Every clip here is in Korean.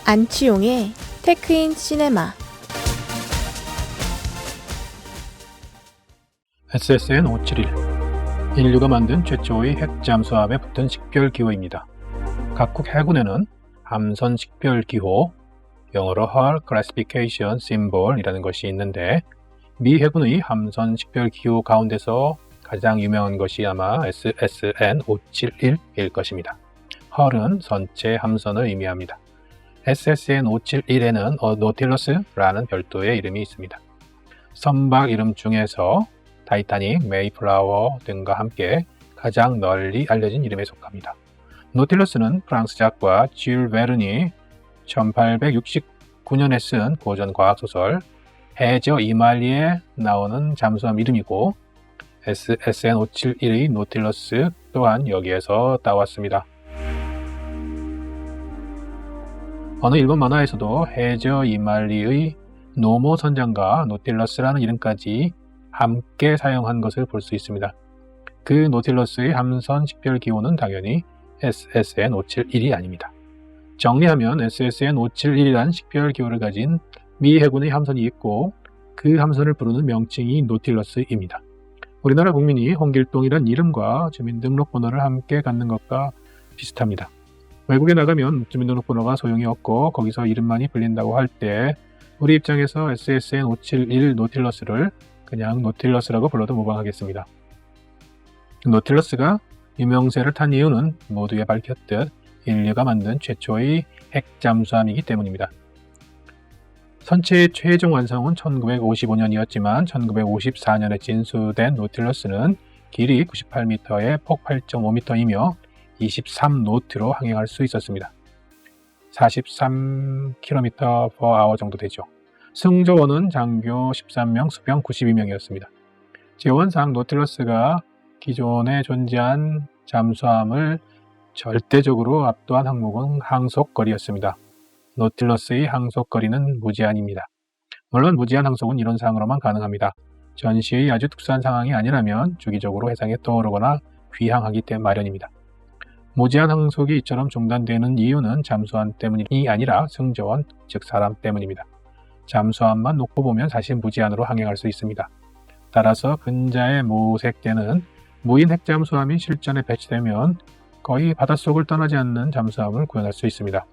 안치용의 테크인 시네마. SSN 571 인류가 만든 최초의 핵 잠수함에 붙은 식별기호입니다. 각국 해군에는 함선 식별기호, 영어로 Hull Classification Symbol이라는 것이 있는데, 미 해군의 함선 식별기호 가운데서 가장 유명한 것이 아마 SSN 571일 것입니다. Hull은 선체 함선을 의미합니다. SSN 571에는 노틸러스라는 별도의 이름이 있습니다. 선박 이름 중에서 타이타닉, 메이플라워 등과 함께 가장 널리 알려진 이름에 속합니다. 노틸러스는 프랑스 작가 줄 베른이 1869년에 쓴 고전 과학소설 해저 이말리에 나오는 잠수함 이름이고, SSN 571의 노틸러스 또한 여기에서 따왔습니다. 어느 일본 만화에서도 해저 이말리의 노모 선장과 노틸러스라는 이름까지 함께 사용한 것을 볼 수 있습니다. 그 노틸러스의 함선 식별 기호는 당연히 SSN 571이 아닙니다. 정리하면 SSN 571이란 식별 기호를 가진 미 해군의 함선이 있고, 그 함선을 부르는 명칭이 노틸러스입니다. 우리나라 국민이 홍길동이란 이름과 주민등록번호를 함께 갖는 것과 비슷합니다. 외국에 나가면 주민등록번호가 소용이 없고 거기서 이름만이 불린다고 할 때 우리 입장에서 SSN 571 노틸러스를 그냥 노틸러스라고 불러도 무방하겠습니다. 노틸러스가 유명세를 탄 이유는 모두에 밝혔듯 인류가 만든 최초의 핵 잠수함이기 때문입니다. 선체의 최종 완성은 1955년이었지만 1954년에 진수된 노틸러스는 길이 98m에 폭 8.5m이며 23노트로 항행할 수 있었습니다. 43km/h 정도 되죠. 승조원은 장교 13명, 수병 92명이었습니다. 재원상 노틸러스가 기존에 존재한 잠수함을 절대적으로 압도한 항목은 항속거리였습니다. 노틸러스의 항속거리는 무제한입니다. 물론 무제한 항속은 이론상으로만 가능합니다. 전시의 아주 특수한 상황이 아니라면 주기적으로 해상에 떠오르거나 귀향하기 때문에 마련입니다. 무제한 항속이 이처럼 중단되는 이유는 잠수함 때문이 아니라 승조원, 즉 사람 때문입니다. 잠수함만 놓고 보면 사실 무제한으로 항행할 수 있습니다. 따라서 근자에 모색되는 무인 핵잠수함이 실전에 배치되면 거의 바닷속을 떠나지 않는 잠수함을 구현할 수 있습니다.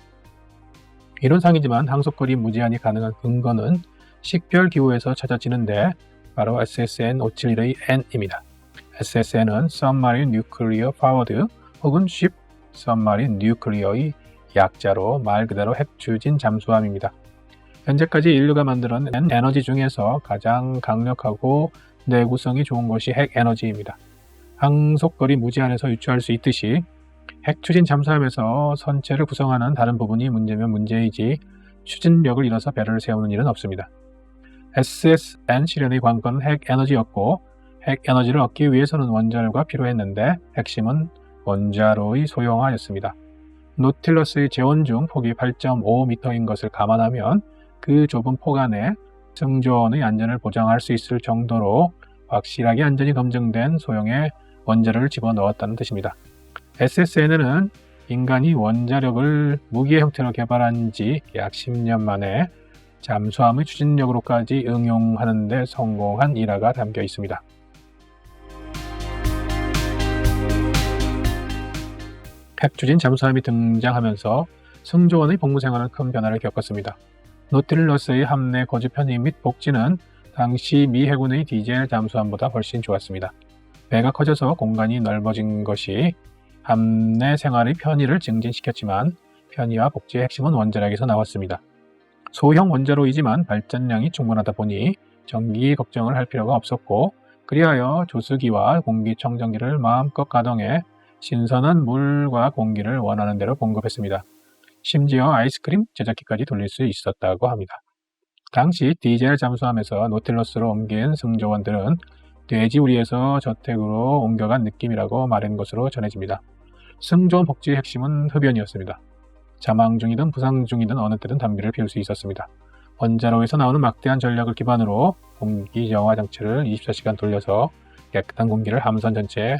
이론상이지만 항속거리 무제한이 가능한 근거는 식별기호에서 찾아지는데 바로 SSN 571의 N입니다. SSN은 Submarine Nuclear Powered 혹은 Ship Submarine Nuclear의 약자로 말 그대로 핵추진 잠수함입니다. 현재까지 인류가 만들어낸 에너지 중에서 가장 강력하고 내구성이 좋은 것이 핵에너지입니다. 항속거리 무제한에서 유추할 수 있듯이 핵추진 잠수함에서 선체를 구성하는 다른 부분이 문제면 문제이지 추진력을 잃어서 배를 세우는 일은 없습니다. SSN 실현의 관건은 핵에너지였고, 핵에너지를 얻기 위해서는 원자로가 필요했는데 핵심은 원자로의 소형화였습니다. 노틸러스의 재원 중 폭이 8.5m인 것을 감안하면 그 좁은 폭 안에 승조원의 안전을 보장할 수 있을 정도로 확실하게 안전이 검증된 소형의 원자로를 집어넣었다는 뜻입니다. SSN에는 인간이 원자력을 무기의 형태로 개발한 지 약 10년 만에 잠수함의 추진력으로까지 응용하는 데 성공한 일화가 담겨 있습니다. 핵추진 잠수함이 등장하면서 승조원의 복무 생활은 큰 변화를 겪었습니다. 노틸러스의 함내 거주 편의 및 복지는 당시 미 해군의 디젤 잠수함보다 훨씬 좋았습니다. 배가 커져서 공간이 넓어진 것이 함내 생활의 편의를 증진시켰지만 편의와 복지의 핵심은 원자력에서 나왔습니다. 소형 원자로이지만 발전량이 충분하다 보니 전기 걱정을 할 필요가 없었고, 그리하여 조수기와 공기청정기를 마음껏 가동해 신선한 물과 공기를 원하는 대로 공급했습니다. 심지어 아이스크림 제작기까지 돌릴 수 있었다고 합니다. 당시 디젤 잠수함에서 노틸러스로 옮긴 승조원들은 돼지우리에서 저택으로 옮겨간 느낌이라고 말한 것으로 전해집니다. 승조원 복지의 핵심은 흡연이었습니다. 자망 중이든 부상 중이든 어느 때든 담배를 피울 수 있었습니다. 원자로에서 나오는 막대한 전력을 기반으로 공기 정화 장치를 24시간 돌려서 깨끗한 공기를 함선 전체에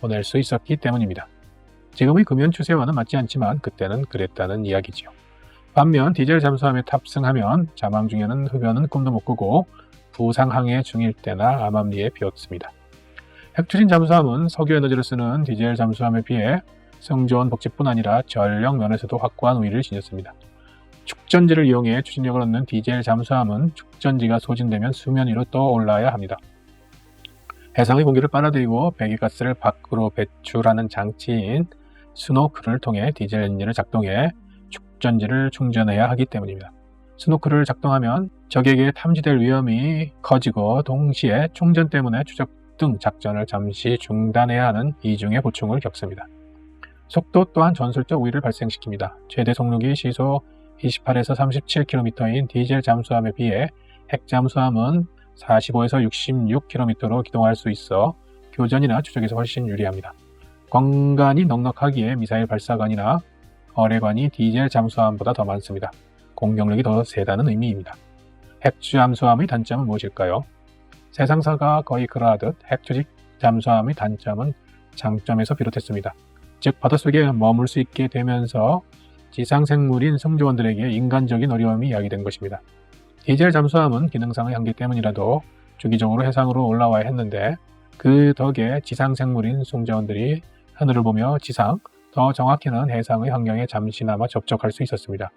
보낼 수 있었기 때문입니다. 지금의 금연 추세와는 맞지 않지만 그때는 그랬다는 이야기지요. 반면 디젤 잠수함에 탑승하면 자망 중에는 흡연은 꿈도 못 꾸고 부상항해 중일 때나 암암리에 비었습니다. 핵추진 잠수함은 석유 에너지를 쓰는 디젤 잠수함에 비해 성조원 복지뿐 아니라 전력 면에서도 확고한 우위를 지녔습니다. 축전지를 이용해 추진력을 얻는 디젤 잠수함은 축전지가 소진되면 수면 위로 떠올라야 합니다. 해상의 공기를 빨아들이고 배기가스를 밖으로 배출하는 장치인 스노클을 통해 디젤 엔진을 작동해 축전지를 충전해야 하기 때문입니다. 스노클을 작동하면 적에게 탐지될 위험이 커지고 동시에 충전 때문에 추적 등 작전을 잠시 중단해야 하는 이중의 보충을 겪습니다. 속도 또한 전술적 우위를 발생시킵니다. 최대 속력이 시속 28에서 37km인 디젤 잠수함에 비해 핵 잠수함은 45에서 66km로 기동할 수 있어 교전이나 추적에서 훨씬 유리합니다. 광관이 넉넉하기에 미사일 발사관이나 어뢰관이 디젤 잠수함보다 더 많습니다. 공격력이 더 세다는 의미입니다. 핵 잠수함의 단점은 무엇일까요? 세상사가 거의 그러하듯 핵추진 잠수함의 단점은 장점에서 비롯했습니다. 즉 바닷속에 머물 수 있게 되면서 지상생물인 승조원들에게 인간적인 어려움이 야기된 것입니다. 디젤 잠수함은 기능상의 한계 때문이라도 주기적으로 해상으로 올라와야 했는데 그 덕에 지상생물인 승조원들이 하늘을 보며 지상, 더 정확히는 해상의 환경에 잠시나마 접촉할 수 있었습니다.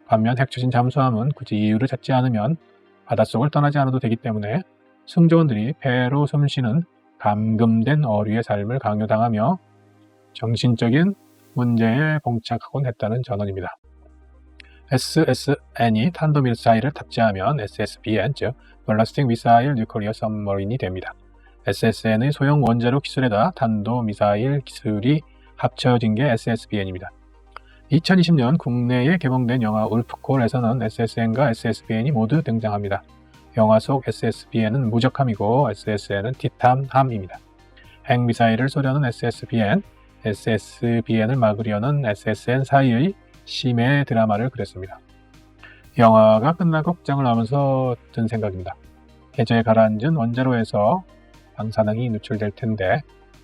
반면 핵추진 잠수함은 굳이 이유를 찾지 않으면 바닷속을 떠나지 않아도 되기 때문에 승조원들이 배로 숨쉬는 감금된 어류의 삶을 강요당하며 정신적인 문제에 봉착하곤 했다는 전언입니다. SSN이 탄도미사일을 탑재하면 SSBN, 즉 Ballistic Missile Nuclear Submarine이 됩니다. SSN의 소형 원자력 기술에다 탄도미사일 기술이 합쳐진 게 SSBN입니다. 2020년 국내에 개봉된 영화 울프콜에서는 SSN과 SSBN이 모두 등장합니다. 영화 속 SSBN은 무적함이고 SSN은 티탄함입니다. 핵미사일을 쏘려는 SSBN, SSBN을 막으려는 SSN 사이의 심해 드라마를 그렸습니다. 영화가 끝나고 극장을 나오면서 든 생각입니다. 해저에 가라앉은 원자로에서 방사능이 누출될 텐데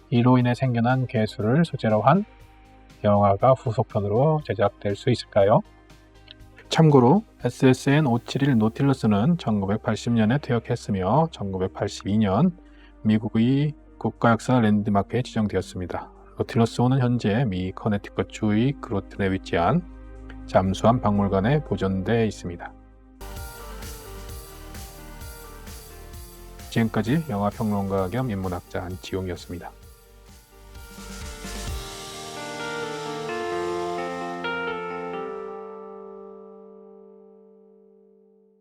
이로 인해 생겨난 괴수를 소재로 한 영화가 후속편으로 제작될 수 있을까요? 참고로 SSN 571 노틸러스는 1980년에 퇴역했으며 1982년 미국의 국가역사 랜드마크에 지정되었습니다. 노틸러스5는 현재 미 커네티컷주의 그로튼에 위치한 잠수함 박물관에 보존되어 있습니다. 지금까지 영화평론가 겸 인문학자 한지용이었습니다.